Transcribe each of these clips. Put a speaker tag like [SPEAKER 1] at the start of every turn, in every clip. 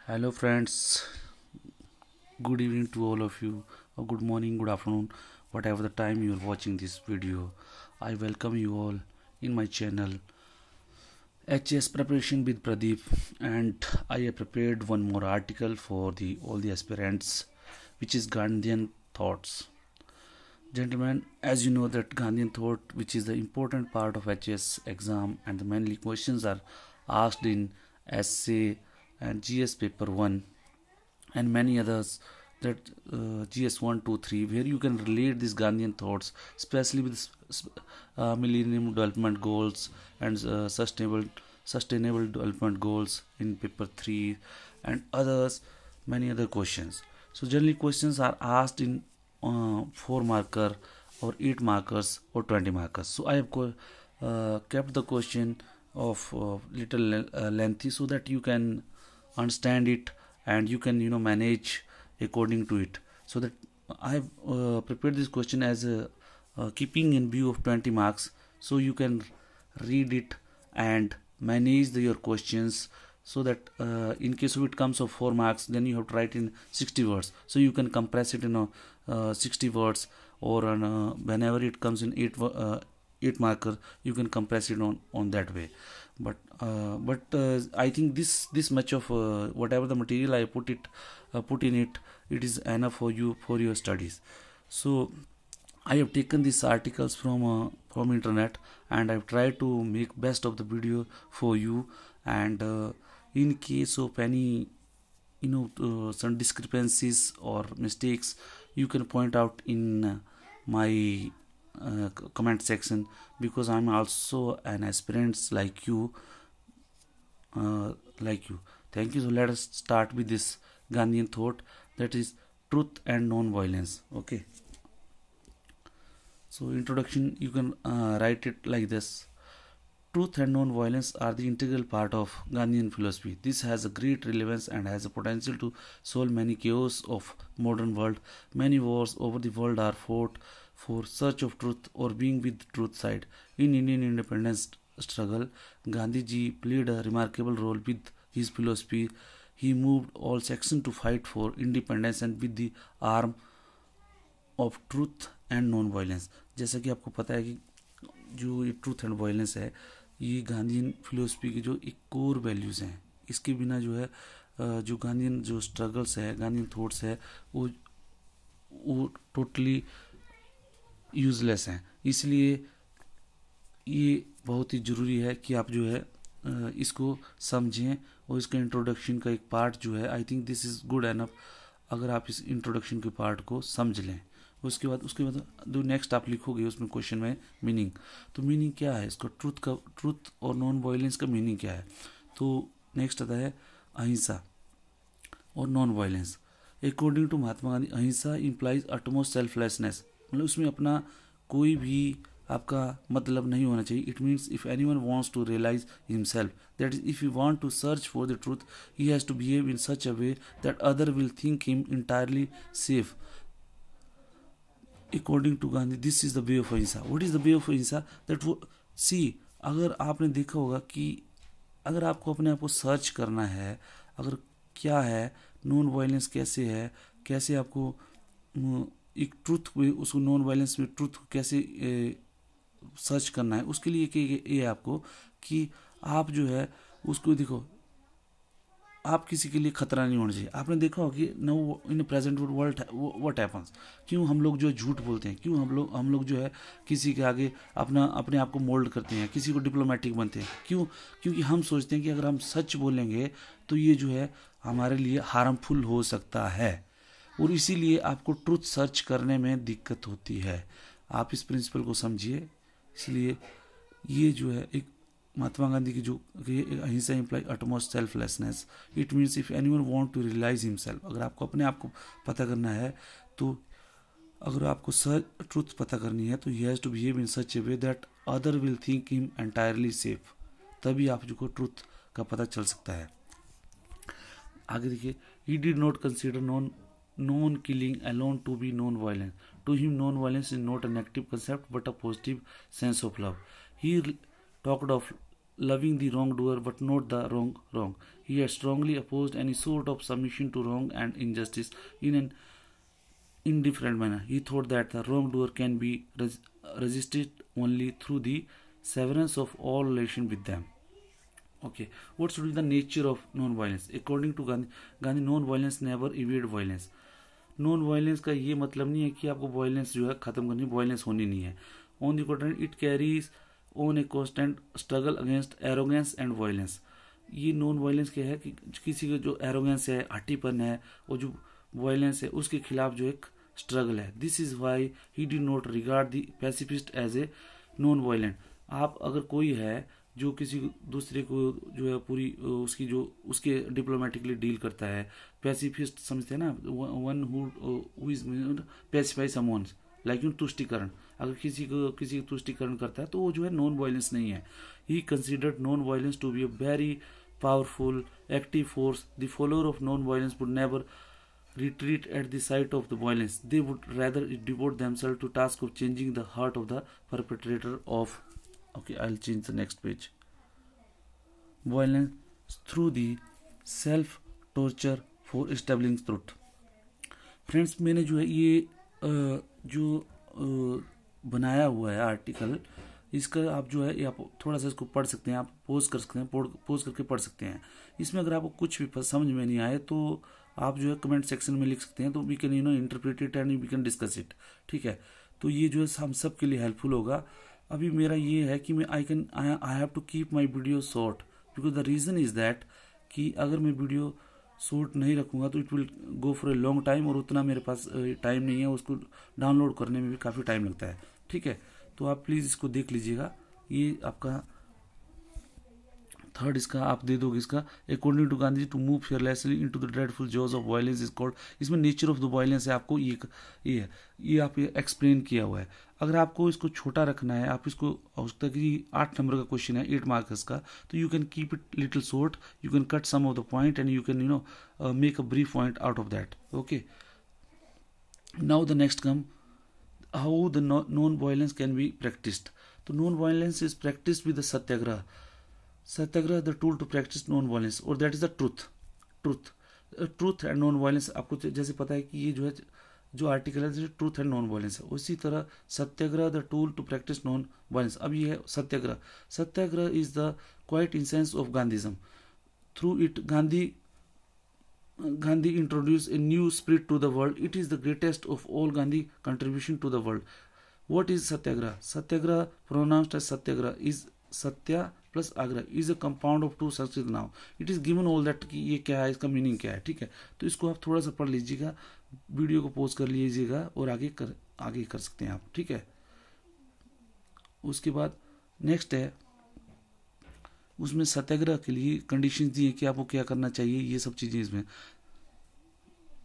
[SPEAKER 1] Hello, friends. Good evening to all of you, or good morning, good afternoon, whatever the time you are watching this video. I welcome you all in my channel HS Preparation with Pradeep, and I have prepared one more article for all the aspirants, which is Gandhian thoughts. Gentlemen, as you know that Gandhian thought, which is the important part of HS exam, and the mainly questions are asked in essay and GS paper 1 and many others, that GS 1, 2, 3, where you can relate these Gandhian thoughts, especially with Millennium Development Goals and sustainable development goals in paper 3 and others, many other questions. So generally questions are asked in 4 marker or 8 markers or 20 markers. So I have kept the question of little lengthy so that you can understand it and you can manage according to it. So that I have prepared this question as keeping in view of 20 marks, so you can read it and manage your questions, so that in case of it comes of 4 marks, then you have to write in 60 words, so you can compress it in 60 words, or whenever it comes in 8 marker, you can compress it on that way. But I think this much of whatever the material I put in it, it is enough for you for your studies. So I have taken these articles from internet, and I've tried to make best of the video for you. And in case of any some discrepancies or mistakes, you can point out in my comment section, because I'm also an aspirant like you. Thank you. So let us start with this Gandhian thought, that is truth and non-violence. Okay. So introduction, you can write it like this: truth and non-violence are the integral part of Gandhian philosophy. This has a great relevance and has a potential to solve many chaos of modern world. Many wars over the world are fought for search of truth or being with the truth side. In Indian independence struggle, Gandhiji played a remarkable role with his philosophy. He moved all sections to fight for independence and with the arm of truth and non violence. जैसा कि आपको पता है कि जो ये truth and violence है, ये गांधीन फिलोसफी की जो एक कोर वैल्यूज़ हैं. इसके बिना जो है जो गांधीन जो स्ट्रगल्स है, गांधीन थॉट्स है, वो टोटली यूजलेस हैं. इसलिए ये बहुत ही ज़रूरी है कि आप जो है इसको समझें, और इसका इंट्रोडक्शन का एक पार्ट जो है, I think this is good enough अगर आप इस इंट्रोडक्शन के पार्ट को समझ लें. उसके बाद जो नेक्स्ट आप लिखोगे उसमें क्वेश्चन में मीनिंग. तो मीनिंग क्या है इसका, ट्रूथ और नॉन वायलेंस का मीनिंग क्या है. तो नेक्स्ट आता है अहिंसा और non violence. According to Mahatma Gandhi, अहिंसा इम्प्लाइज अटमोस्ट सेल्फलेसनेस. मतलब उसमें अपना कोई भी आपका मतलब नहीं होना चाहिए. It means if any one wants to realise himself, that is if you want to search for the truth, he has to behave in such a way that other will think him entirely safe. According to Gandhi, this is the way of ahimsa. What is the way of ahimsa? That वो अगर आपने देखा होगा कि अगर आपको अपने आप को सर्च करना है, अगर क्या है नॉन वायलेंस, कैसे है, कैसे आपको एक ट्रूथ में, उसको नॉन वायलेंस में ट्रूथ को कैसे सर्च करना है, उसके लिए ये आपको कि आप जो है उसको देखो, आप किसी के लिए खतरा नहीं होना चाहिए. आपने देखा होगा कि no in present world what happens, क्यों हम लोग जो है झूठ बोलते हैं, क्यों हम लोग जो है किसी के आगे अपने आप को मोल्ड करते हैं, किसी को डिप्लोमेटिक बनते हैं. क्यों? क्योंकि हम सोचते हैं कि अगर हम सच बोलेंगे तो ये जो है हमारे लिए हार्मफुल हो सकता है, और इसीलिए आपको ट्रूथ सर्च करने में दिक्कत होती है. आप इस प्रिंसिपल को समझिए. इसलिए ये जो है एक महात्मा गांधी की जो अहिंसा imply utmost selflessness. It means if anyone want to realise himself, अगर आपको अपने आप को पता करना है, तो अगर आपको ट्रूथ पता करनी है, तो he has to behave in such a way that other will think him entirely safe. तभी आपको ट्रूथ का पता चल सकता है. आगे देखिए, he did not consider non killing alone to be non violence. To him non violence is not a negative concept but a positive sense of love. He talked of loving the wrongdoer but not the wrong. He had strongly opposed any sort of submission to wrong and injustice in an indifferent manner. He thought that the wrongdoer can be resisted only through the severance of all relation with them. Okay, what should be the nature of non-violence? According to Gandhi non-violence never evade violence. Non violence का ये मतलब नहीं है कि आपको violence जो है खत्म करनी, वायलेंस होनी नहीं है. On the contrary it carries on a constant struggle against arrogance and violence. ये नॉन वायलेंस क्या है कि किसी का जो एरोगेंस है, हट्टीपन है, और जो वायलेंस है उसके खिलाफ जो एक स्ट्रगल है. This is why he did not regard the pacifist as a non violent. आप अगर कोई है जो किसी दूसरे को जो है पूरी उसकी जो उसके डिप्लोमेटिकली डील करता है, पैसिफिस्ट समझते हैं ना, one who is pacify someone, like तुष्टिकरण. अगर किसी को तुष्टिकरण करता है तो वो जो है नॉन वायलेंस नहीं है. He considered non violence to be a very powerful active force. The follower of non violence would never retreat at the sight of the violence. They would rather devote themselves to task of changing the heart of the perpetrator of. Okay, I'll change the next page. Violence through the self torture for establishing truth. Friends, मैंने जो है ये जो बनाया हुआ है article, इसका आप जो है आप थोड़ा सा इसको पढ़ सकते हैं, आप पोज कर सकते हैं, पोज करके पढ़ सकते हैं. इसमें अगर आपको कुछ भी समझ में नहीं आए तो आप जो है कमेंट सेक्शन में लिख सकते हैं, तो we can interpret it and we can discuss it. ठीक है, तो ये जो है हम सब के लिए हेल्पफुल होगा. अभी मेरा ये है कि मैं I have to keep my video short because the reason is that कि अगर मैं वीडियो शॉर्ट नहीं रखूँगा तो it will go for a long time, और उतना मेरे पास टाइम नहीं है, उसको डाउनलोड करने में भी काफ़ी टाइम लगता है. ठीक है, तो आप प्लीज़ इसको देख लीजिएगा. ये आपका थर्ड इसका आप दे दोगे इसका. According to Gandhi to move fearlessly into the dreadful jaws of violence is called. इसमें नेचर ऑफ द वायलेंस है, आपको ये आप एक्सप्लेन किया हुआ है. अगर आपको इसको छोटा रखना है, आप इसको आवश्यकता कि 8 नंबर का क्वेश्चन है, 8 मार्क्स का, तो you can keep it little short, you can cut some of the point and you can make a brief point out of that. Okay, now the next come how the non violence can be practised. तो non violence is practised with the satyagraha. Satyagraha the tool to practise non violence, और that is the truth and non violence. आपको जैसे पता है कि ये जो है जो आर्टिकल है ट्रूथ एंड नॉन वायलेंस है, उसी तरह satyagraha the tool to practise non violence. अब ये है satyagraha. Satyagraha is the quintessence of Gandhism. Through it Gandhi introduced a new spirit to the world. It is the greatest of all Gandhi contribution to the world. What is Satyagraha? Satyagraha, pronounced as Satyagraha, is Satya plus Agra, is a compound of two Sanskrit noun. It is given all that कि ये क्या है, इसका meaning क्या है. ठीक है, तो इसको आप थोड़ा सा पढ़ लीजिएगा, वीडियो को पॉज कर लीजिएगा और आगे कर सकते हैं आप. ठीक है, उसके बाद नेक्स्ट है, उसमें सत्याग्रह के लिए कंडीशंस दी है कि आपको क्या करना चाहिए, ये सब चीज़ें इसमें.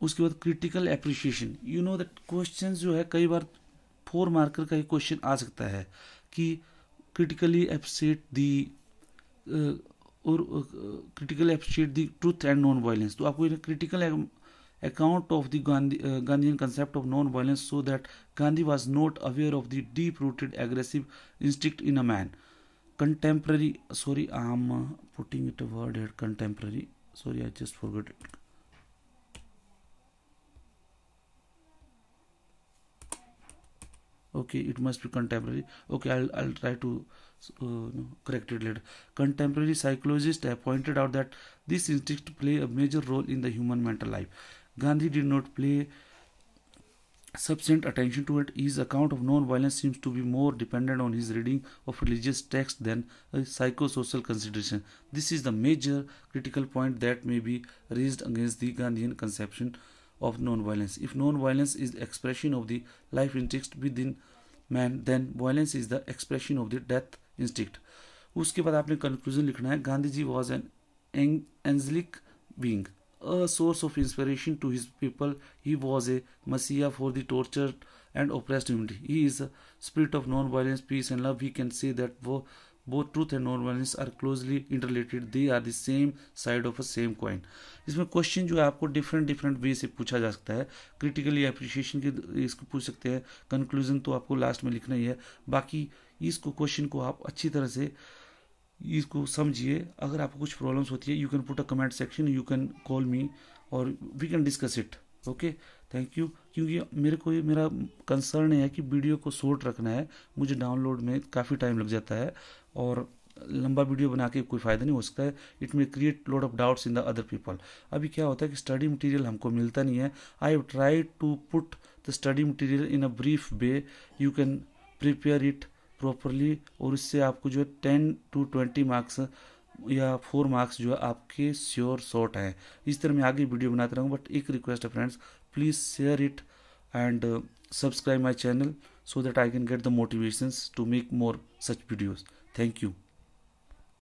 [SPEAKER 1] उसके बाद critical appreciation. You know that question जो है कई बार 4 मार्कर का एक क्वेश्चन आ सकता है कि critically appreciate the truth and non violence. तो आपको critical account of the Gandhian concept of non violence so that Gandhi was not aware of the deep rooted aggressive instinct in a man. Contemporary, sorry, I'm putting it a word here, contemporary, sorry, I just forgot it. Okay, it must be contemporary. Okay, I'll try to correct it later. Contemporary psychologists have pointed out that this instinct play a major role in the human mental life. Gandhi did not pay sufficient attention to it. His account of non-violence seems to be more dependent on his reading of religious texts than a psychosocial consideration. This is the major critical point that may be raised against the Gandhian conception of non-violence. If non-violence is the expression of the life instinct within man, then violence is the expression of the death instinct. उसके बाद आपने conclusion लिखना है. Gandhi ji was an angelic being, a source of inspiration to his people. He was a messiah for the tortured and oppressed humanity. He is a spirit of non-violence, peace and love. We can say that both truth and non-violence are closely interrelated. They are the same side of a same coin. इसमें question जो है आपको different way से पूछा जा सकता है. Critically appreciation के इसको पूछ सकते हैं. कंक्लूजन तो आपको लास्ट में लिखना ही है. बाकी इसको क्वेश्चन को आप अच्छी तरह से इसको समझिए। अगर आपको कुछ प्रॉब्लम्स होती है, you can put a comment section, you can call me और we can discuss it. Okay, thank you. क्योंकि मेरा कंसर्न है कि वीडियो को शॉर्ट रखना है, मुझे डाउनलोड में काफ़ी टाइम लग जाता है और लंबा वीडियो बना के कोई फ़ायदा नहीं हो सकता है। It may create lot of doubts in the other people. अभी क्या होता है कि स्टडी मटेरियल हमको मिलता नहीं है। I have try to put the study material in a brief way, you can prepare it properly, और इससे आपको जो है 10 to 20 मार्क्स या 4 मार्क्स जो है आपके श्योर शॉर्ट हैं। इस तरह मैं आगे वीडियो बनाता रहूँगा, बट एक रिक्वेस्ट है friends, please share it and subscribe my channel so that I can get the motivations to make more such videos. Thank you.